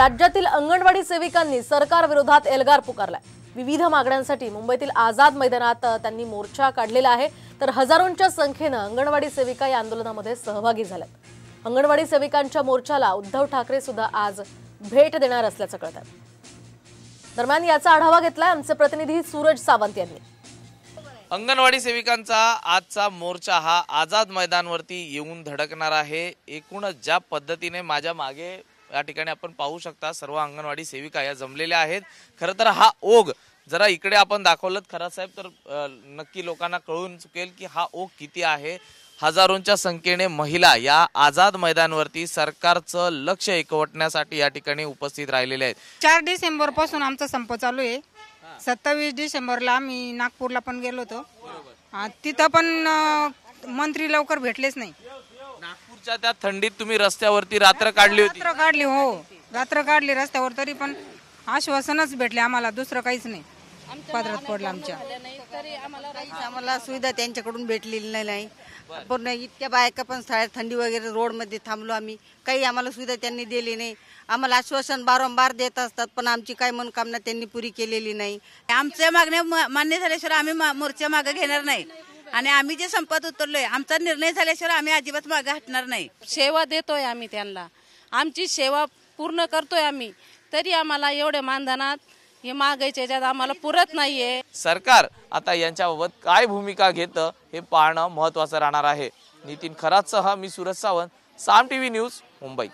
राज्यातील अंगणवाडी सेविकांनी सरकार विरोधात एल्गार पुकारलाय। विविध मागण्यांसाठी मुंबईतील आझाद मैदानात त्यांनी मोर्चा काढलेला आहे। तर हजारोंच्या संख्येने अंगणवाडी सेविका या आंदोलनामध्ये सहभागी झाल्यात। अंगणवाडी सेविकांच्या मोर्चाला उद्धव ठाकरे सुद्धा आज भेट देणार असल्याचं कळतंय। दरम्यान याचा आढावा घेतलाय आमचे प्रतिनिधी सूरज सावंत यांनी। अंगणवाडी सेविकांचा आजचा मोर्चा हा आझाद मैदानवरती येऊन धडकणार आहे। एकूणच ज्या पद्धतीने माझ्या मागे या ठिकाणी आपण पाहू शकता सर्व अंगणवाडी सेविका या जमलेल्या आहेत। खरं तर हा ओघ जरा इकडे आपण दाखवलं खरा साहेब तर नक्की लोकांना कळून चुकेल की हा ओघ किती आहे। हजारोंच्या संख्येने महिला या आझाद मैदानवरती सरकारचं लक्ष एकवटण्यासाठी या ठिकाणी उपस्थित राहिलेले आहेत। 4 डिसेंबर पासून आमचा संप चालू आहे। 27 डिसेंबरला आम्ही नागपूरला पण गेलो होतो। तिथं पण मंत्री लवकर भेटलेच नाही। नागपूरच्या त्या थंडीत तुम्ही रस्त्यावरती रात्र काढली होती? रात्र काढली, हो रात्र काढली रस्त्यावर, तरी पण आश्वासनच भेटले आम्हाला, दुसरं काहीच नाही पदरात पडलं आमच्या। आम्हाला सुविधा त्यांच्याकडून भेटलेली नाही। पण इतक्या बायका पण थंडी वगैरे रोड मध्ये थांबलो आम्ही, काही आम्हाला सुविधा त्यांनी दिली नाही। आम्हाला आश्वासन वारंवार देत असतात पण आमची काही मनोकामना त्यांनी पुरी केलेली नाही। आमच्या मागण्या मान्य झाल्याशिवाय आम्ही मोर्चा मागे घेणार नाही आणि आम्ही जे संपात उतरलोय आमचा निर्णय झाल्याशिवाय आम्ही अजिबात मागे हटणार नाही। सेवा देतोय आम्ही त्यांना, आमची सेवा पूर्ण करतोय आम्ही, तरी आम्हाला एवढे मानधनात हे मागायचे ज्यात आम्हाला पुरत नाहीये। सरकार आता यांच्याबाबत काय भूमिका घेतं हे पाहणं महत्त्वाचं राहणार आहे। नितीन खरातसह मी सूरज सावंत, साम टीव्ही न्यूज, मुंबई।